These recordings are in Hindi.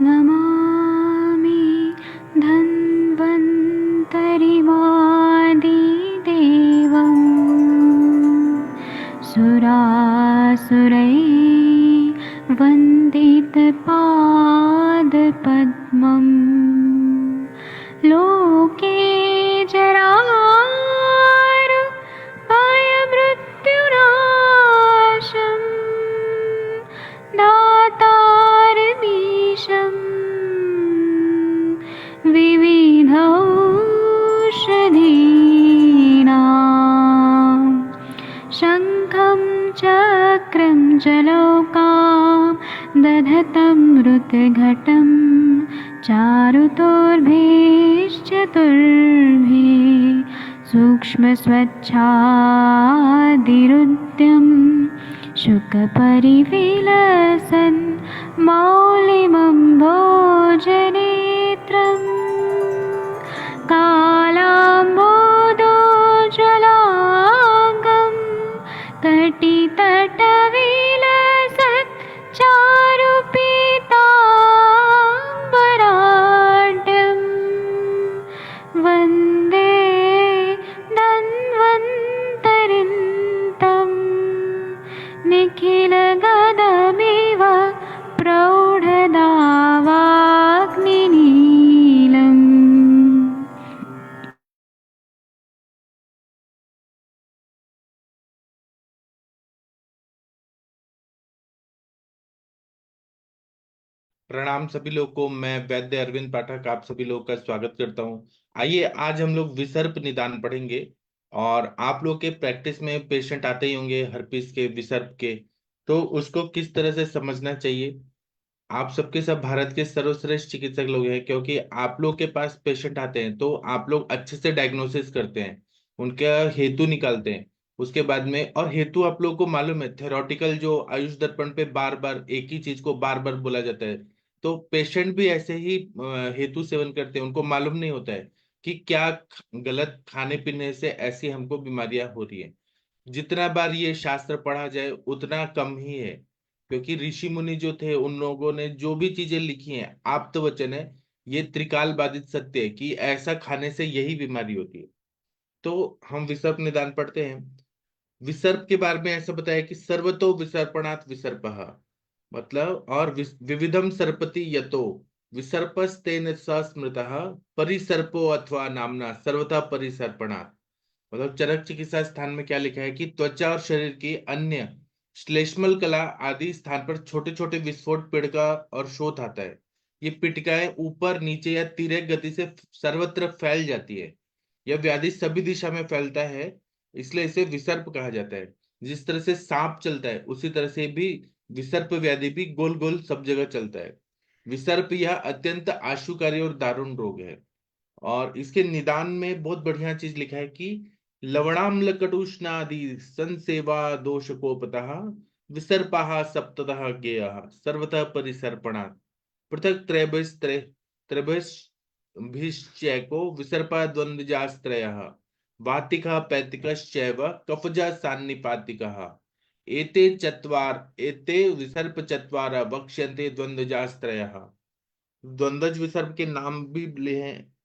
नमामि धन्वन्तरिमादिदेवम् सुरासुरैर्वन्दितपादपद्मम् लोके जरामृत्युनाशम् दातारमीशम् विविधौषधीनां शङ्खं चक्रं जलौकां दधतं मृतघटं चारुतोर्भैश्चतुर्भिः सूक्ष्मस्वच्छादिरुद्यं शुकपरिविलसन् मौलिमम्भोजनेत्रम् कालाम्बोदोज्ज्वलाङ्गं कटितटविलसत् चारुपीताम्बराढ्यम् वन्दे धन्वन्तरिन्तं निखिलगदमिव प्रौढदावाग्निनीलम्। प्रणाम सभी लोग को। मैं वैद्य अरविंद पाठक आप सभी लोग का स्वागत करता हूं। आइए आज हम लोग विसर्प निदान पढ़ेंगे। और आप लोग के प्रैक्टिस में पेशेंट आते ही होंगे हर्पीस के, विसर्प के, तो उसको किस तरह से समझना चाहिए। आप सबके सब भारत के सर्वश्रेष्ठ चिकित्सक लोग हैं, क्योंकि आप लोग के पास पेशेंट आते हैं तो आप लोग अच्छे से डायग्नोसिस करते हैं, उनका हेतु निकालते हैं। उसके बाद में, और हेतु आप लोग को मालूम है, थेरोटिकल जो आयुष दर्पण पे बार बार एक ही चीज को बार बार बोला जाता है, तो पेशेंट भी ऐसे ही हेतु सेवन करते हैं। उनको मालूम नहीं होता है कि क्या गलत खाने पीने से ऐसी हमको बीमारियां हो रही है। जितना बार ये शास्त्र पढ़ा जाए उतना कम ही है, क्योंकि ऋषि मुनि जो थे उन लोगों ने जो भी चीजें लिखी हैं आप्त वचन है, ये त्रिकाल बाधित सत्य है कि ऐसा खाने से यही बीमारी होती है। तो हम विसर्प निदान पढ़ते हैं। विसर्प के बारे में ऐसा बताया कि सर्वतो विसर्पणात् विसर्पः, मतलब और विविधम सर्पति यतो विसर्पस्तेन स स्मृतः परिसर्पो अथवा नामना सर्वथा परिसर्पणात्। मतलब चरक चिकित्सा स्थान में क्या लिखा है कि त्वचा और शरीर की अन्य श्लेष्मल कला आदि स्थान पर छोटे छोटे विस्फोट पिड़का और शोथ आता है। ये पिटकाएं ऊपर नीचे या तिर्यक गति से सर्वत्र फैल जाती है। यह व्याधि सभी दिशा में फैलता है, इसलिए इसे विसर्प कहा जाता है। जिस तरह से सांप चलता है उसी तरह से भी विसर्प व्याधि भी गोल गोल सब जगह चलता है। विसर्प यह अत्यंत आशुकारी और दारुण रोग है। और इसके निदान में बहुत बढ़िया चीज लिखा है कि लवणाम्ल कटुष्णादि संसेवा दोषकोपतः विसर्पाः सप्ततः गेयः सर्वतः परिसर्पणात् पृथक त्रयभिश्चैको विसर्पा द्वन्द्वजास्त्रयः वातिकः पैतिकश्चैव कफजा सान्निपातिकः एते विसर्प चत्वार वक्ष्यन्ते द्वन्द्वजास्त्रयः। द्वंद्वज विसर्प के नाम भी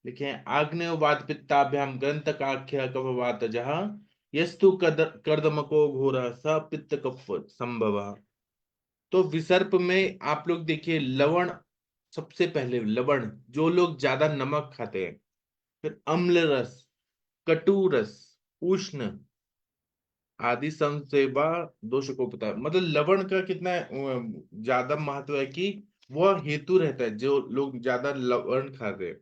लिखे हैं। आग्नेय वात पित्ताभ्याम ग्रंथ काख्य कफवात जहा यस्तु कर्दमको घोर स पित्त कफ संभव। तो विसर्प में आप लोग देखिए, लवण सबसे पहले। लवण, जो लोग ज्यादा नमक खाते हैं। फिर अम्ल रस, कटु रस, उष्ण आदि संसेवा दोष को पता है। मतलब लवण का कितना ज्यादा महत्व है कि वह हेतु रहता है जो लोग ज्यादा लवण खाते हैं।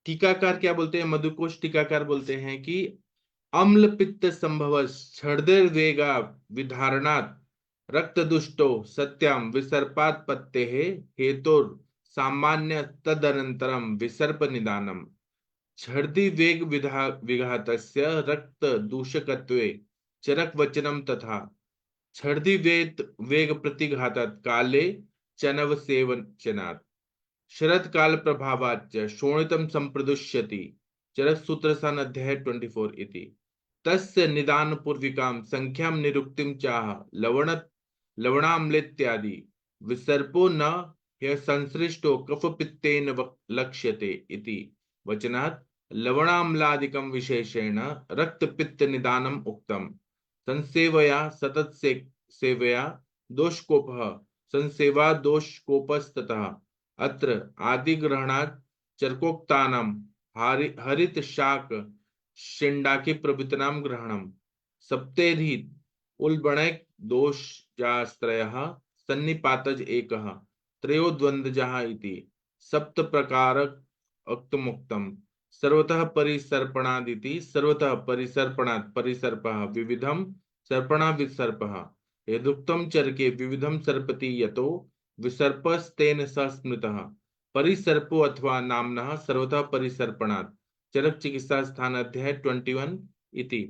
टीकाकार क्या बोलते हैं, मधुकोश टीकाकार बोलते हैं कि अम्ल पित्त संभव छर्दर वेगा विधारणात् रक्त दुष्टो सत्याम विसर्पात पत्ते हेतुर सामान्य तदनंतरम विसर्प निदानम छर्दि वेग विघातस्य रक्त दूषकत्वे चरक वचनम तथा छर्दि वेग प्रतिघातात काले चनव सेवचनात् शरद काल प्रभावाच्च शोणितम संप्रदुष्यति चरक सूत्र सन अध्याय 24 इति तस्य निदान पूर्विकां संख्यां निरुक्तिं चाह लवणाम्लेत्यादि विसर्पो न यह संसृष्टो कफ पित्तेन लक्ष्यते इति वचनात् लवणाम्लादिकं विशेषेण रक्त पित्त निदानम उक्तम। संसेवया सतत से सेवया दोषकोपः संसेवा दोषकोपस्ततः अत्र आदिग्रहणात् चरकोक्तानां हरित शाक शिंडाके प्रभृतीनां ग्रहणम सप्तेधि उल्बणैक दोषास्त्रयः सन्निपातज एकः त्रयो द्वन्द्वजः इति सप्त प्रकारक अक्तमुक्तम सर्वतः परिसर्पणादिति सर्वतः परिसर्पणात् परिसर्पः विविधम सर्पणा विसर्पः यदुक्तम चरके विविधम सर्पति यतो विसर्पस्तेन स स्मृतः परिसर्पो अथवा नामनः सर्वतः परिसर्पणात् चरक चिकित्सा स्थान अध्याय 21 इति।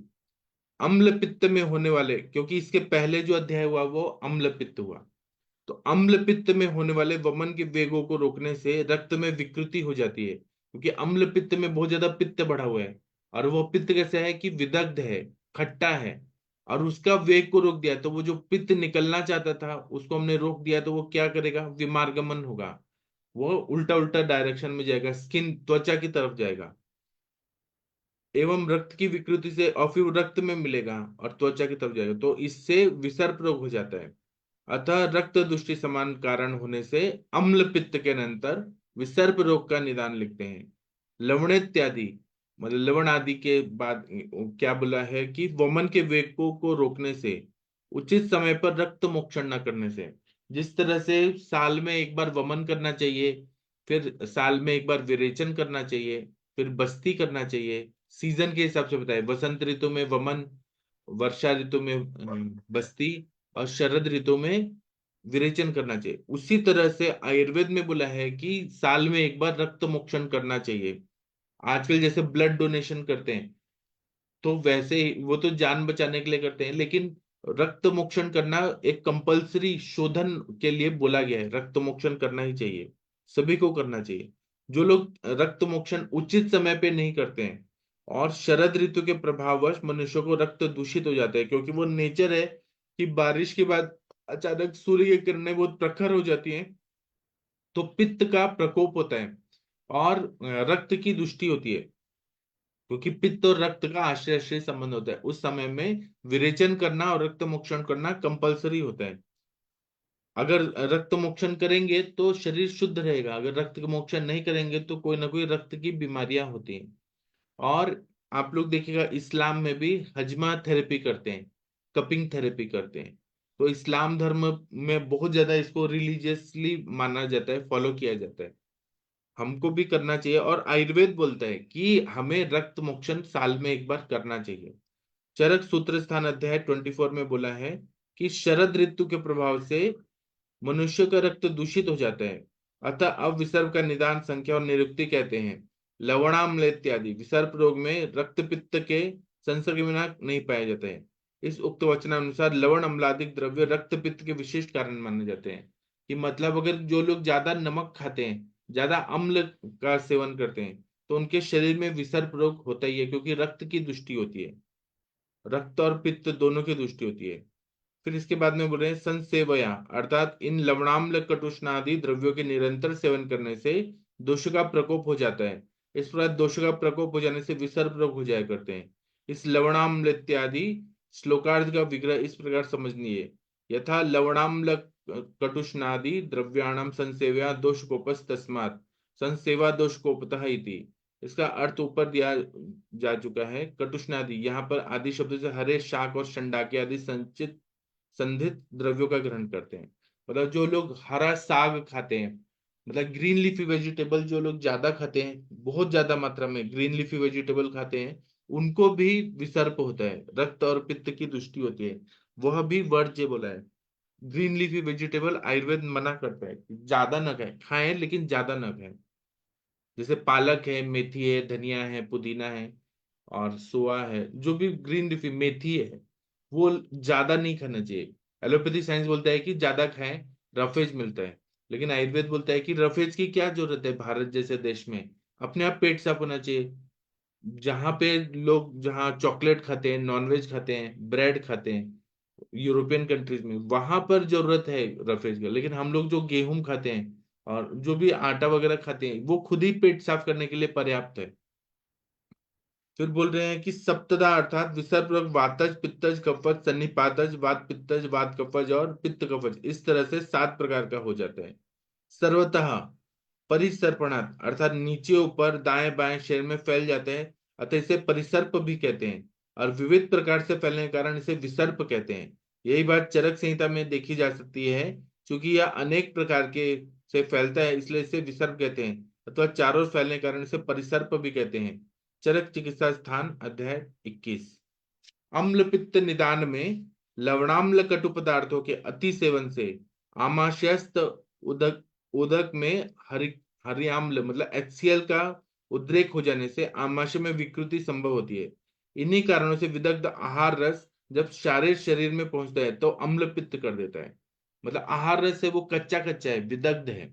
अम्ल पित्त में होने वाले, क्योंकि इसके पहले जो अध्याय हुआ वो अम्ल पित्त हुआ, तो अम्ल पित्त में होने वाले वमन के वेगों को रोकने से रक्त में विकृति हो जाती है, क्योंकि अम्ल पित्त में बहुत ज्यादा पित्त बढ़ा हुआ है और वो पित्त कैसे है कि विदग्ध है, खट्टा है, और उसका वेग को रोक दिया तो वो जो पित्त निकलना चाहता था उसको हमने रोक दिया, तो वो क्या करेगा, विमार्गमन होगा, वो उल्टा उल्टा डायरेक्शन में जाएगा, स्किन त्वचा की तरफ जाएगा एवं रक्त की विकृति से, और फिर रक्त में मिलेगा और त्वचा की तरफ जाएगा, तो इससे विसर्प रोग हो जाता है। अतः रक्त दुष्टि समान कारण होने से अम्ल पित्त के अनंतर विसर्प रोग का निदान लिखते हैं। लवण इत्यादि मतलब लवण आदि के बाद क्या बोला है कि वमन के वेग को रोकने से, उचित समय पर रक्त मोक्षण न करने से, जिस तरह से साल में एक बार वमन करना चाहिए, फिर साल में एक बार विरेचन करना चाहिए, फिर बस्ती करना चाहिए, सीजन के हिसाब से बताए, वसंत ऋतु में वमन, वर्षा ऋतु में बस्ती, और शरद ऋतु में विरेचन करना चाहिए। उसी तरह से आयुर्वेद में बोला है कि साल में एक बार रक्त मोक्षण करना चाहिए। आजकल जैसे ब्लड डोनेशन करते हैं तो वैसे ही वो तो जान बचाने के लिए करते हैं, लेकिन रक्त मोक्षण करना एक कंपलसरी शोधन के लिए बोला गया है, रक्त मोक्षण करना ही चाहिए, सभी को करना चाहिए। जो लोग रक्त मोक्षण उचित समय पे नहीं करते हैं, और शरद ऋतु के प्रभाववश मनुष्य को रक्त दूषित हो जाता है, क्योंकि वो नेचर है कि बारिश के बाद अचानक सूर्य की किरणें बहुत प्रखर हो जाती हैं, तो पित्त का प्रकोप होता है और रक्त की दुष्टि होती है, क्योंकि पित्त और रक्त का आश्रय आश्रय संबंध होता है। उस समय में विरेचन करना और रक्त मोक्षण करना कंपलसरी होता है। अगर रक्त मोक्षण करेंगे तो शरीर शुद्ध रहेगा, अगर रक्त मोक्षण नहीं करेंगे तो कोई ना कोई रक्त की बीमारियां होती हैं। और आप लोग देखिएगा इस्लाम में भी हजमा थेरेपी करते हैं, कपिंग थेरेपी करते हैं, तो इस्लाम धर्म में बहुत ज्यादा इसको रिलीजियसली माना जाता है, फॉलो किया जाता है, हमको भी करना चाहिए। और आयुर्वेद बोलता है कि हमें रक्त मोक्षण साल में एक बार करना चाहिए। चरक सूत्र स्थान अध्याय 24 में बोला है कि शरद ऋतु के प्रभाव से मनुष्य का रक्त दूषित हो जाता है, अतः अब विसर्प का निदान संख्या और निरुक्ति कहते हैं। लवणाम्ल इत्यादि विसर्प रोग में रक्त पित्त के संसर्ग के बिना नहीं पाया जाता है। इस उक्त वचनानुसार लवण अम्लादिक द्रव्य रक्त पित्त के विशिष्ट कारण माने जाते हैं, कि मतलब अगर जो लोग ज्यादा नमक खाते हैं, ज्यादा अम्ल का सेवन करते हैं, तो उनके शरीर में विसर्प रोग होता ही है, क्योंकि रक्त की दुष्टि होती है, रक्त और पित्त दोनों की दुष्टि होती है। फिर इसके बाद में बोल रहे हैं संसेवया, अर्थात इन लवणाम्ल कटुष्णादि द्रव्यों के निरंतर सेवन करने से दोष का प्रकोप हो जाता है। इस प्रकार दोष का प्रकोप हो जाने से विसर्प रोग हो जाया करते हैं। इस लवणाम्ल इत्यादि श्लोकार्थ का विग्रह इस प्रकार समझनीय, यथा लवणाम्ल कटुष्णादि द्रव्याणाम संसेवया दोष कोपस तस्मात् संसेवा दोष कोपतः इति। इसका अर्थ ऊपर दिया जा चुका है। कटुष्णादि यहाँ पर आदि शब्द से हरे, शाक और शंडाके आदि संचित संधित द्रव्यों का ग्रहण करते हैं। मतलब जो लोग हरा साग खाते हैं, मतलब ग्रीन लीफी वेजिटेबल जो लोग ज्यादा खाते हैं, बहुत ज्यादा मात्रा में ग्रीन लीफी वेजिटेबल खाते हैं, उनको भी विसर्प होता है, रक्त और पित्त की दुष्टि होती है, वह भी वर्ज्य बोला है। ग्रीन लीफी वेजिटेबल आयुर्वेद मना करता है कि ज्यादा न खाएं, खाएं लेकिन ज्यादा न खाएं। जैसे पालक है, मेथी है, धनिया है, पुदीना है, और सोआ है, जो भी ग्रीन लीफी मेथी है, वो ज्यादा नहीं खाना चाहिए। एलोपैथी साइंस बोलता है कि ज्यादा खाएं, रफेज मिलता है, लेकिन आयुर्वेद बोलता है कि रफेज की क्या जरूरत है, भारत जैसे देश में अपने आप पेट साफ होना चाहिए। जहाँ पे लोग जहाँ चॉकलेट खाते हैं, नॉनवेज खाते हैं, ब्रेड खाते हैं, यूरोपियन कंट्रीज में वहां पर जरूरत है रफेज का, लेकिन हम लोग जो गेहूं खाते हैं और जो भी आटा वगैरह खाते हैं वो खुद ही पेट साफ करने के लिए पर्याप्त है। फिर बोल रहे हैं कि सप्तदा अर्थात विसर्प रोग वातज पित्तज कफज सन्निपातज वात पित्तज वात कफज और पित्त कफज, इस तरह से 7 प्रकार का हो जाता है। सर्वतः परिसर्पणात् अर्थात नीचे ऊपर दाएं बाएं शरीर में फैल जाते हैं, अतः इसे परिसर्प भी कहते हैं। और विविध प्रकार से फैलने के कारण इसे विसर्प कहते हैं। यही बात चरक संहिता में देखी जा सकती है। क्योंकि यह अनेक प्रकार के से फैलता है, इसलिए इसे विसर्प कहते हैं, अथवा चारों ओर फैलने के कारण इसे परिसर्प भी कहते हैं। चरक चिकित्सा स्थान अध्याय 21। अम्ल पित्त निदान में लवणाम्ल कटु पदार्थों के अति सेवन से आमाशयस्थ उदक उदक में हरियाम्ल मतलब HCl का उद्रेक हो जाने से आमाशय में विकृति संभव होती है। इन्हीं कारणों से विदग्ध आहार रस जब शारीर शरीर में पहुंचता है तो अम्ल पित्त कर देता है। मतलब आहार रस है वो कच्चा कच्चा है, विदग्ध है,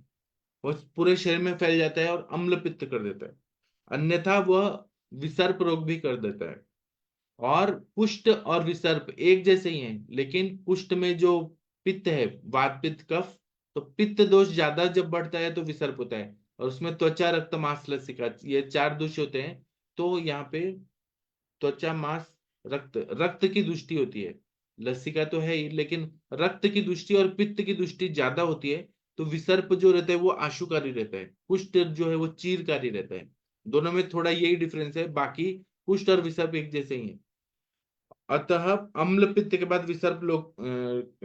वो पूरे शरीर में फैल जाता है और अम्ल पित्त कर देता है। अन्यथा वह विसर्प रोग भी कर देता है। और कुष्ठ और विसर्प एक जैसे ही हैं, लेकिन कुष्ठ में जो पित्त है, वात पित्त कफ, तो पित्त दोष ज्यादा जब बढ़ता है तो विसर्प होता है। और उसमें त्वचा रक्त मांस लसिका ये 4 दोष होते हैं। तो यहाँ पे त्वचा मांस रक्त रक्त की दृष्टि होती है, लसिका तो है ही, लेकिन रक्त की दृष्टि और पित्त की दृष्टि ज्यादा होती है। तो विसर्प जो रहता है वो आशुकारी रहता है, कुष्ठ जो है वो चीरकारी रहता है। दोनों में थोड़ा यही डिफरेंस है, बाकी कुष्ठ और विसर्प एक जैसे ही है। अतः अम्ल पित्त के बाद विसर्प लोग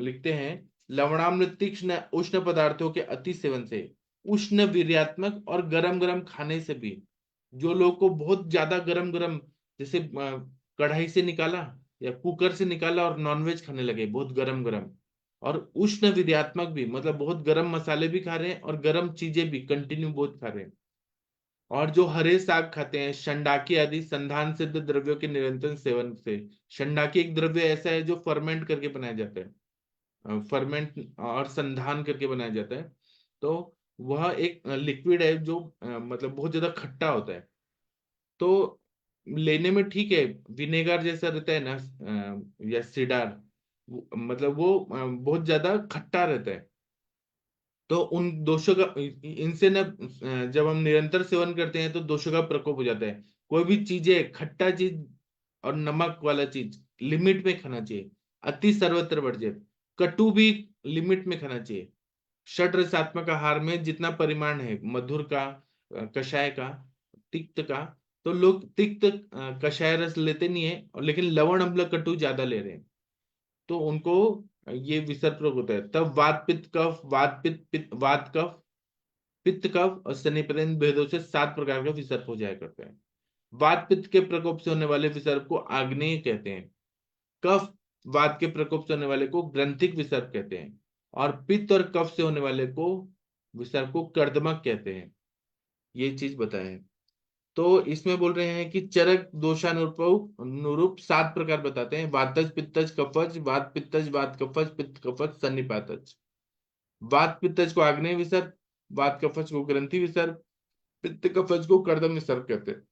लिखते हैं लवणाम्ल तीक्ष्ण उष्ण पदार्थों के अति सेवन से, उष्ण वीर्यात्मक और गरम गरम खाने से भी। जो लोग को बहुत ज्यादा गरम गरम, जैसे कढ़ाई से निकाला या कुकर से निकाला और नॉनवेज खाने लगे बहुत गरम गरम, और उष्ण वीर्यात्मक भी मतलब बहुत गरम मसाले भी खा रहे हैं और गरम चीजें भी कंटिन्यू बहुत खा रहे हैं। और जो हरे साग खाते हैं, शंडाकी आदि संधान सिद्ध द्रव्यों के निरंतर सेवन से। शंडाकी एक द्रव्य ऐसा है जो फर्मेंट करके बनाया जाता है, फर्मेंट और संधान करके बनाया जाता है। तो वह एक लिक्विड है जो मतलब बहुत ज्यादा खट्टा होता है। तो लेने में ठीक है, विनेगर जैसा रहता है ना, या सिडार, मतलब वो बहुत ज्यादा खट्टा रहता है। तो उन दोषों का इनसे ना जब हम निरंतर सेवन करते हैं तो दोषों का प्रकोप हो जाता है। कोई भी चीजें खट्टा चीज और नमक वाला चीज लिमिट में खाना चाहिए, अति सर्वत्र वर्जित। कटु भी लिमिट में खाना चाहिए। षड रसात्मक आहार में जितना परिमाण है मधुर का, कषाय का, तिक्त का, तो लोग तिक्त कषाय रस लेते नहीं है, और लेकिन लवण अम्ल कटु ज्यादा ले रहे हैं, तो उनको ये विसर्प रोग होता है। तब वात पित्त कफ, वात कफ, पित्त कफ और शनिपतन भेदों से 7 प्रकार का विसर्प हो जाया करते हैं। वात पित्त के प्रकोप से होने वाले विसर्प को आग्नेय कहते हैं। कफ वात के प्रकोप से होने वाले को ग्रंथिक विसर्प कहते हैं। और पित्त और कफ से होने वाले को विसर्प को कर्दमक कहते हैं। ये चीज बताएं। तो इसमें बोल रहे हैं कि चरक दोषानुरूप अनुरूप 7 प्रकार बताते हैं। वातज पित्तज कफज, वात पित्तज वात कफज, पित्त कफज सन्निपातज। वात पित्तज को आग्नेय विसर्प, वात कफज को ग्रंथि विसर्प, पित्त कफज को कर्दम विसर्प कहते हैं।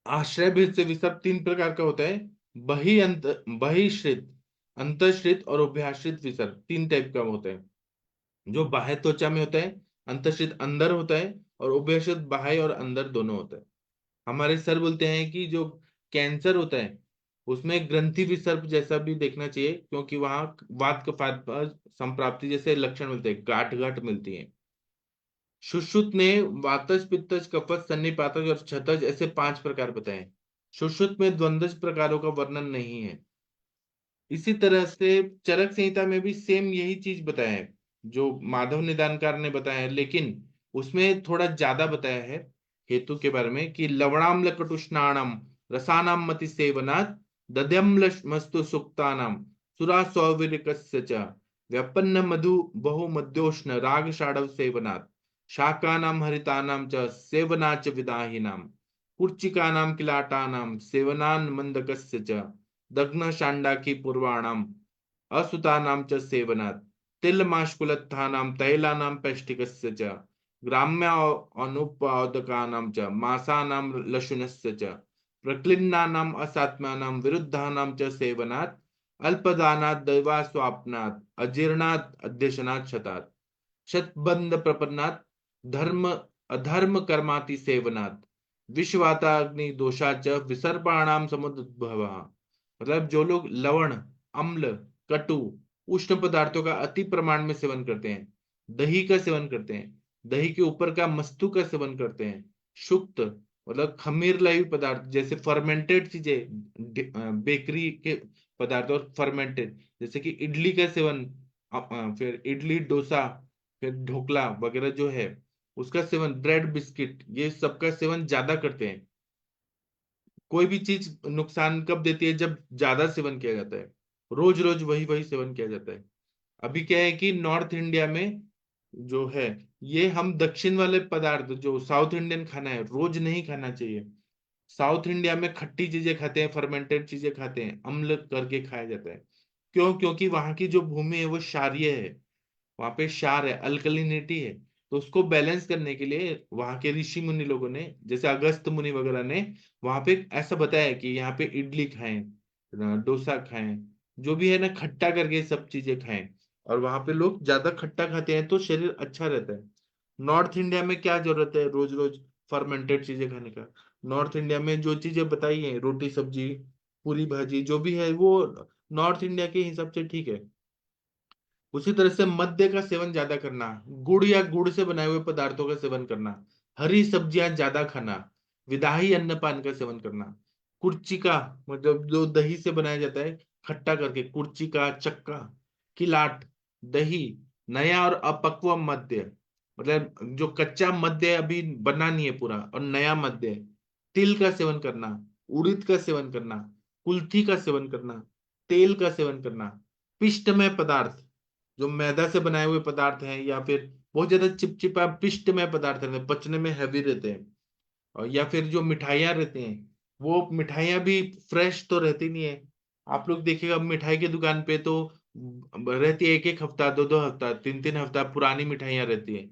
आश्रय भेद से विसर्प 3 प्रकार का होता है। बहिश्रित, अंतःश्रित और उभयाश्रित विसर्प 3 टाइप का होता है। जो बाह्य त्वचा में होता है, अंतःश्रित अंदर होता है, और उभयश्रित बाह्य और अंदर दोनों होता है। हमारे सर बोलते हैं कि जो कैंसर होता है उसमें ग्रंथि विसर्प जैसा भी देखना चाहिए, क्योंकि वहां वात कफात पर संप्राप्ति जैसे लक्षण मिलते हैं, गांठ गांठ मिलती है। सुश्रुत ने वातज पित्तज कफज सन्निपातज और क्षतज ऐसे 5 प्रकार बताए। सुश्रुत में द्वंद्वज प्रकारों का वर्णन नहीं है। इसी तरह से चरक संहिता में भी सेम यही चीज बताया है जो माधव निदानकार ने बताया है, लेकिन उसमें थोड़ा ज्यादा बताया है हेतु के बारे में कि लवणाम्ल कटुष्णाणम रसानाम मति सेवनात् दध्यम्लमस्तु सुक्तानाम सुरा सौविरकस्य च व्यपन्न मधु बहु मध्योष्ण राग शाडव सेवनात् शाकानाम हरितानाम च सेवनाच विदाहिनाम कुर्चिकानाम किलाटानाम सेवनान मंदकस्य च दग्न शांडाकी पूर्वाणाम असुतानां च सेवनात् तिलमाश्कुलत्थानां तैलानां पैष्टिकस्य च ग्राम्य अनुपादकानां च मासानां लशुनस्य च प्रक्लिन्नानाम् असात्मानां विरुद्धानां च सेवनात् अल्पदानात् दैवास्वाप्नात् अजीर्णात् अध्यशनात् शतात् शतबंध प्रपन्नात धर्म अधर्म कर्माति सेवनात विश्वाताग्नि दोषाच विसर्पाणाम समुद्भव। मतलब जो लोग लवण, अम्ल, कटु, उष्ण पदार्थों का अति प्रमाण में सेवन करते हैं, दही का सेवन करते हैं, दही के ऊपर का मस्तु का सेवन करते हैं, शुक्त मतलब खमीर लाई पदार्थ जैसे फर्मेंटेड चीजें, बेकरी के पदार्थ और फर्मेंटेड जैसे कि इडली का सेवन, फिर इडली डोसा, फिर ढोकला वगैरह जो है उसका सेवन, ब्रेड बिस्किट, ये सबका सेवन ज्यादा करते हैं। कोई भी चीज नुकसान कब देती है? जब ज्यादा सेवन किया जाता है, रोज रोज वही वही सेवन किया जाता है। अभी क्या है कि नॉर्थ इंडिया में जो है, ये हम दक्षिण वाले पदार्थ जो साउथ इंडियन खाना है रोज नहीं खाना चाहिए। साउथ इंडिया में खट्टी चीजें खाते हैं, फर्मेंटेड चीजें खाते हैं, अम्ल करके खाया जाता है। क्यों? क्योंकि वहां की जो भूमि है वो क्षारीय है, वहां पे क्षार है, अल्कलिनिटी है। तो उसको बैलेंस करने के लिए वहां के ऋषि मुनि लोगों ने, जैसे अगस्त मुनि वगैरह ने, वहां पे ऐसा बताया कि यहाँ पे इडली खाएं, डोसा खाएं, जो भी है ना खट्टा करके सब चीजें खाएं। और वहां पे लोग ज्यादा खट्टा खाते हैं तो शरीर अच्छा रहता है। नॉर्थ इंडिया में क्या जरूरत है रोज रोज फर्मेंटेड चीजें खाने का? नॉर्थ इंडिया में जो चीजें बताई हैं, रोटी सब्जी पूरी भाजी जो भी है, वो नॉर्थ इंडिया के हिसाब से ठीक है। उसी तरह से मद्य का सेवन ज्यादा करना, गुड़ या गुड़ से बनाए हुए पदार्थों का सेवन करना, हरी सब्जियां ज्यादा खाना, विदाही अन्नपान का सेवन करना, कुर्चिका मतलब जो दही से बनाया जाता है खट्टा करके, कुर्चिका, चक्का, किलाट, दही, नया और अपक्व मद्य मतलब जो कच्चा मद्य अभी बना नहीं है पूरा, और नया मद्य, तिल का सेवन करना, उड़द का सेवन करना, कुल्थी का सेवन करना, तेल का सेवन करना, पिष्टमय पदार्थ जो मैदा से बनाए हुए पदार्थ हैं, या फिर बहुत ज्यादा चिपचिपा पिष्टमय पदार्थ रहते हैं, पचने में हैवी रहते हैं, और या फिर जो मिठाइयाँ रहती हैं, वो मिठाइयाँ भी फ्रेश तो रहती नहीं है। आप लोग देखिएगा मिठाई की दुकान पे तो रहती है एक एक हफ्ता, दो दो हफ्ता, तीन तीन हफ्ता पुरानी मिठाइयाँ रहती है।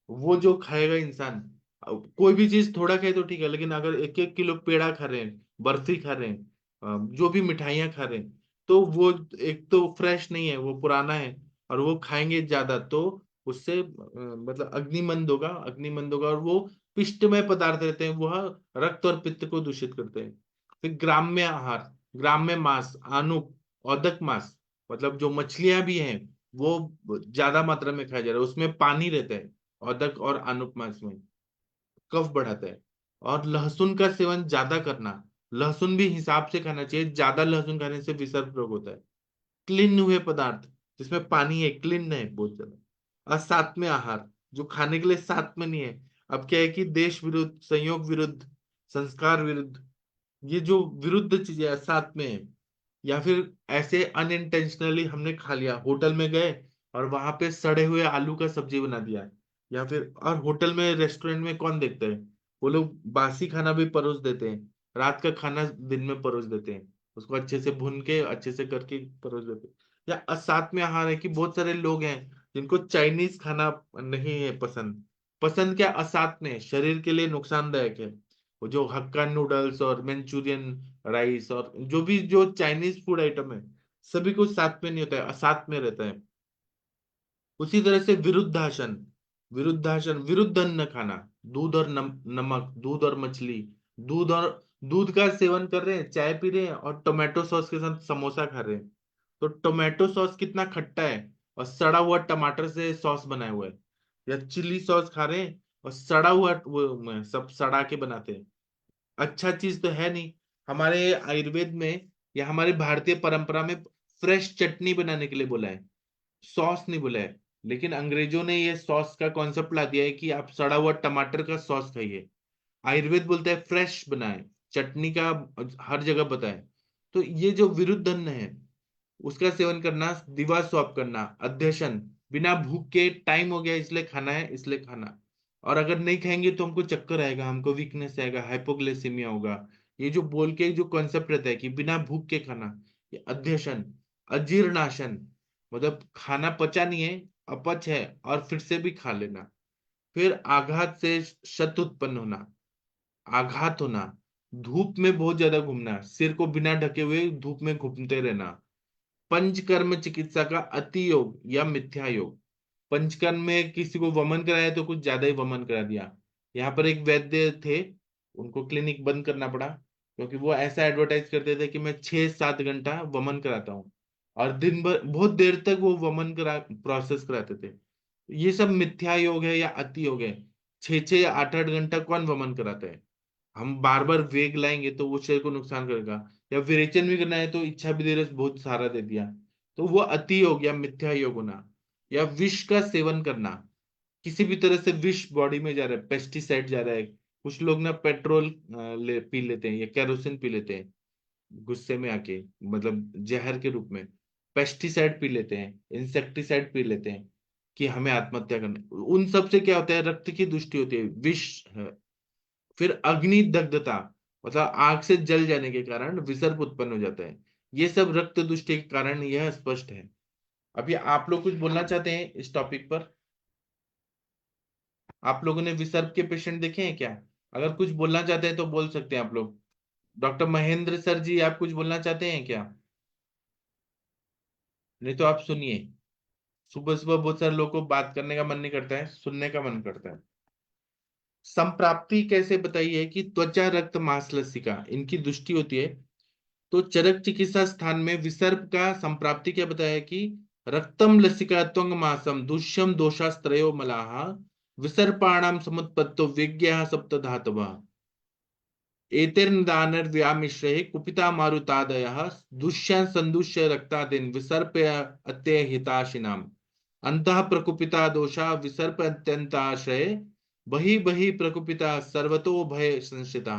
वो जो खाएगा इंसान, कोई भी चीज थोड़ा खाए तो ठीक है, लेकिन अगर एक एक किलो पेड़ा खा रहे हैं, बर्फी खा रहे हैं, जो भी मिठाइयाँ खा रहे हैं, तो वो एक तो फ्रेश नहीं है, वो पुराना है। और वो खाएंगे ज्यादा तो उससे मतलब अग्निमंद होगा, अग्निमंद होगा, और वो पिष्टमय पदार्थ रहते हैं, वह रक्त और पित्त को दूषित करते हैं। फिर ग्राम्य आहार, ग्राम्य मांस, आनुक, औदक मांस मतलब जो मछलियां भी हैं वो ज्यादा मात्रा में खाया जा रहा है, उसमें पानी रहता है, औदक और आनुक मांस में कफ बढ़ाता है। और लहसुन का सेवन ज्यादा करना, लहसुन भी हिसाब से खाना चाहिए, ज्यादा लहसुन खाने से विषाक्त रोग होता है। क्लीन हुए पदार्थ जिसमें पानी है, क्लीन है बहुत ज्यादा। और साथ में आहार जो खाने के लिए साथ में नहीं है। अब क्या है कि देश विरुद्ध, संयोग विरुद्ध, संस्कार विरुद्ध, ये जो विरुद्ध चीजें हैं, साथ में है। या फिर ऐसे अनइंटेंशनली हमने खा लिया, होटल में गए और वहां पे सड़े हुए आलू का सब्जी बना दिया, या फिर, और होटल में रेस्टोरेंट में कौन देखता है, वो लोग बासी खाना भी परोस देते हैं, रात का खाना दिन में परोस देते हैं, उसको अच्छे से भून के अच्छे से करके परोस देते हैं। या साथ में आहार है कि बहुत सारे लोग हैं जिनको चाइनीज खाना नहीं है पसंद। पसंद क्या, असाथ में शरीर के लिए नुकसानदायक है। वो जो हक्का नूडल्स और मंचूरियन राइस और जो भी जो चाइनीज फूड आइटम है, सभी कुछ साथ में नहीं होता है, असाथ में रहता है। उसी तरह से विरुद्धासन, विरुद्धासन विरुद्ध अन्न खाना, दूध और नमक, दूध और मछली, दूध और दूध का सेवन कर रहे हैं, चाय पी रहे हैं, और टोमेटो सॉस के साथ समोसा खा रहे हैं। तो टोमेटो सॉस कितना खट्टा है, और सड़ा हुआ टमाटर से सॉस बनाया हुआ है। या चिली सॉस खा रहे हैं और सड़ा हुआ वो सब सड़ा के बनाते हैं। अच्छा चीज तो है नहीं। हमारे आयुर्वेद में या हमारी भारतीय परंपरा में फ्रेश चटनी बनाने के लिए बोला है, सॉस नहीं बोला है। लेकिन अंग्रेजों ने ये सॉस का कॉन्सेप्ट ला दिया है कि आप सड़ा हुआ टमाटर का सॉस खाइए। आयुर्वेद बोलता है फ्रेश बनाए, चटनी का हर जगह बताए। तो ये जो विरुद्ध अन्न है उसका सेवन करना, दिवा स्वैप करना, अध्यशन, बिना भूख के टाइम हो गया इसलिए खाना है, इसलिए खाना। और अगर नहीं खाएंगे तो हमको चक्कर आएगा, हमको वीकनेस आएगा, हाइपोग्लाइसेमिया होगा। ये जो बोल के जो कॉन्सेप्ट रहता है कि बिना भूख के खाना, ये अध्यशन। अजीर्णाशन मतलब खाना पचा नहीं है, अपच है, और फिर से भी खा लेना। फिर आघात से शत उत्पन्न होना, आघात होना, धूप में बहुत ज्यादा घूमना, सिर को बिना ढके हुए धूप में घूमते रहना, पंचकर्म चिकित्सा का अति योग या मिथ्या योग। पंचकर्म में किसी को वमन कराया तो कुछ ज्यादा ही वमन करा दिया। यहाँ पर एक वैद्य थे, उनको क्लिनिक बंद करना पड़ा, क्योंकि वो ऐसा एडवर्टाइज करते थे कि मैं 6-7 घंटा वमन कराता हूँ, और दिन भर बहुत देर तक वो वमन करा प्रोसेस कराते थे। ये सब मिथ्या योग है या अति योग है। 6-6 या 8-8 घंटा कौन वमन कराता है? हम बार बार वेग लाएंगे तो वो शरीर को नुकसान करेगा। या विरेचन भी करना है तो इच्छा विधि रस बहुत सारा दे दिया, तो वो अति योग या मिथ्या योग होना। या विष का सेवन करना, किसी भी तरह से विष बॉडी में जा रहा है, पेस्टिसाइड जा रहा है। कुछ लोग ना पेट्रोल पी लेते हैं या केरोसिन पी लेते हैं गुस्से में आके, मतलब जहर के रूप में। पेस्टिसाइड पी लेते हैं, इंसेक्टिसाइड पी लेते हैं कि हमें आत्महत्या करना। उन सब से क्या होता है? रक्त की दुष्टि होती है, विष है। फिर अग्नि दग्धता, मतलब आग से जल जाने के कारण विसर्प उत्पन्न हो जाता है। ये सब रक्त दुष्टि के कारण यह स्पष्ट है। अभी आप लोग कुछ बोलना चाहते हैं इस टॉपिक पर? आप लोगों ने विसर्प के पेशेंट देखे हैं क्या? अगर कुछ बोलना चाहते हैं तो बोल सकते हैं आप लोग। डॉक्टर महेंद्र सर जी, आप कुछ बोलना चाहते हैं क्या? नहीं तो आप सुनिए। सुबह सुबह बहुत सारे लोगों को बात करने का मन नहीं करता है, सुनने का मन करता है। संप्राप्ति कैसे बताइए कि त्वचा रक्त मांस लसिका इनकी दृष्टि होती है। तो चरक चिकित्सा स्थान में विसर्प का संप्राप्ति क्या बताया कि रक्तम लसिका त्वंग मासम दुष्यम दोषास्त्रयो मलाहा विसर्पाणाम समुत्पत्तो विज्ञा सप्त धातवः एतैर्निदानैर्व्यामिश्रैः कुपिता मारुतादयः दुष्यन् सन्दुष्य रक्तादीन् विसर्प्य अत्यहिताशिनाम् अन्तः प्रकुपिता दोषा विसर्प अत्यन्ताश्रये बहिः बहिः प्रकुपिता सर्वतो भय संश्रिता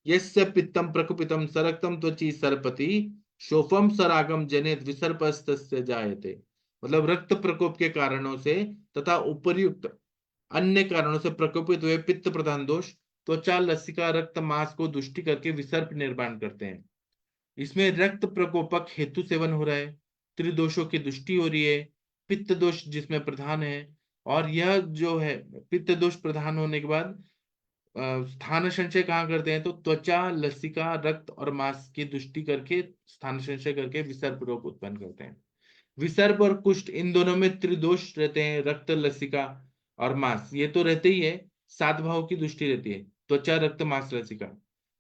यस्य पित्तं प्रकुपितं सरक्तं त्वचि सरपति शोफम सरागम जनित विसर्पस्तस्य जायते। मतलब रक्त प्रकोप के कारणों से तथा उपर्युक्त अन्य कारणों से प्रकोपित हुए पित्त प्रधान दोष त्वचा लसिका रक्त मांस को दुष्टि करके विसर्प निर्माण करते हैं। इसमें रक्त प्रकोपक हेतु सेवन हो रहा है, त्रिदोषों की दुष्टि हो रही है, पित्त दोष जिसमें प्रधान है। और यह जो है पित्त दोष प्रधान होने के बाद स्थान संचय कहाँ करते हैं? तो त्वचा लसिका रक्त और मांस की दुष्टि करके स्थान संचय करके विसर्प रोग उत्पन्न करते हैं। विसर्प और कुष्ठ इन दोनों में त्रिदोष रहते हैं, रक्त लसिका और मांस ये तो रहते ही है। 7 भाव की दृष्टि रहती है, त्वचा रक्त मांस लसिका।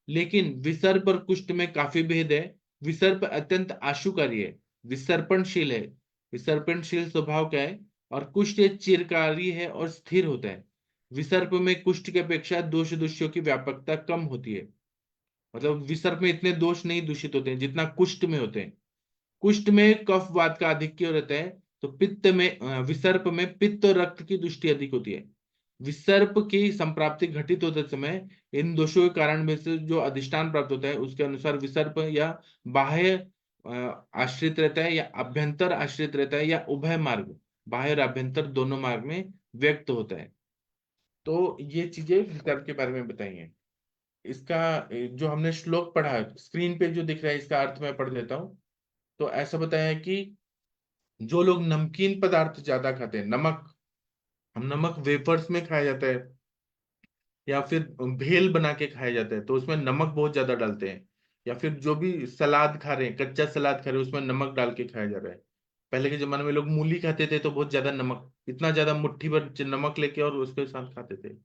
लेकिन विसर्प और कुष्ठ में काफी भेद है। विसर्प अत्यंत आशुकारी है, विसर्पणशील है। विसर्पणशील स्वभाव का है। और कुष्ठ ये चिरकारी है और स्थिर होता है। विसर्प में कुष्ठ की अपेक्षा दोष दूषियों की व्यापकता कम होती है। मतलब विसर्प में इतने दोष नहीं दूषित होते हैं जितना कुष्ठ में होते हैं। कुष्ठ में कफ वात का आधिक्य रहता है, तो पित्त में विसर्प में पित्त और रक्त की दृष्टि अधिक होती है। विसर्प की संप्राप्ति घटित होते समय इन दोषों के कारण में से जो अधिष्ठान प्राप्त होता है उसके अनुसार विसर्प या बाह्य आश्रित रहता है या अभ्यंतर आश्रित रहता है या उभय मार्ग, बाह्य और अभ्यंतर दोनों मार्ग में व्यक्त होता है। तो ये चीजें विसर्प के बारे में बताई हैं। इसका जो हमने श्लोक पढ़ा स्क्रीन पे जो दिख रहा है इसका अर्थ मैं पढ़ देता हूँ। तो ऐसा बताया है कि जो लोग नमकीन पदार्थ ज्यादा खाते हैं, नमक, हम नमक वेफर्स में खाया जाता है या फिर भेल बना के खाया जाता है तो उसमें नमक बहुत ज्यादा डालते हैं। या फिर जो भी सलाद खा रहे हैं, कच्चा सलाद खा रहे हैं, उसमें नमक डाल के खाया जा रहा है। पहले के जमाने में लोग मूली खाते थे तो बहुत ज्यादा नमक, इतना ज्यादा मुट्ठी भर नमक लेके और उसके साथ खाते थे।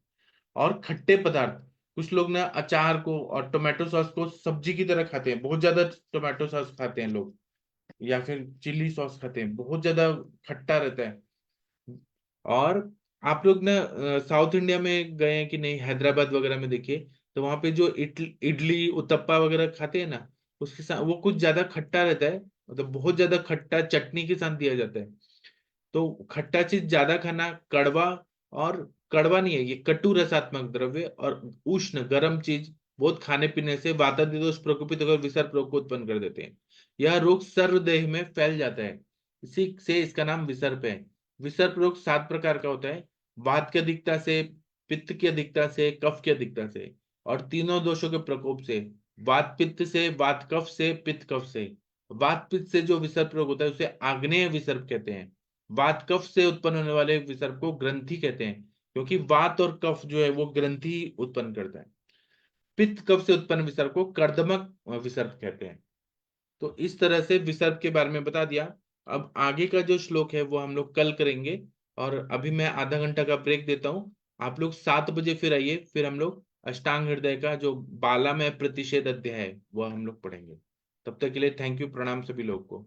और खट्टे पदार्थ, कुछ लोग ना अचार को और टोमेटो सॉस को सब्जी की तरह खाते हैं, बहुत ज्यादा टोमेटो सॉस खाते हैं लोग, या फिर चिल्ली सॉस खाते हैं, बहुत ज्यादा खट्टा रहता है। और आप लोग ना साउथ इंडिया में गए हैं कि नहीं? हैदराबाद वगैरह में देखिए, तो वहां पे जो इडली उत्तप्पा वगैरह खाते हैं ना, उसके साथ वो कुछ ज्यादा खट्टा रहता है, मतलब बहुत ज्यादा खट्टा चटनी के साथ दिया जाता है। तो खट्टा चीज ज्यादा खाना कड़वा, और कड़वा नहीं है ये, कटु रसात्मक द्रव्य और उष्ण गर्म चीज बहुत खाने पीने से वातादिदोष प्रकोपित होकर विसर्प रोग को उत्पन्न कर देते हैं। यह रोग सर्वदेह में फैल जाता है, इसी से इसका नाम विसर्प है। विसर्प रोग 7 प्रकार का होता है, वात की अधिकता से, पित्त की अधिकता से, कफ की अधिकता से, और तीनों दोषों के प्रकोप से। वात पित्त से, वात कफ से, पित्त कफ से। वात पित्त से जो विसर्प रोग होता है उसे आग्नेय विसर्प कहते हैं। वात कफ से उत्पन्न होने वाले विसर्प को ग्रंथि कहते हैं, क्योंकि वात और कफ जो है वो ग्रंथि उत्पन्न करता है। पित्त कफ से उत्पन्न विसर्प को कर्दमक विसर्प कहते हैं। तो इस तरह से विसर्प के बारे में बता दिया। अब आगे का जो श्लोक है वो हम लोग कल करेंगे। और अभी मैं आधा घंटा का ब्रेक देता हूँ। आप लोग 7 बजे फिर आइए, फिर हम लोग अष्टांग हृदय का जो बाला में प्रतिषेध अध्याय है वह हम लोग पढ़ेंगे। तब तक के लिए थैंक यू, प्रणाम सभी लोग को।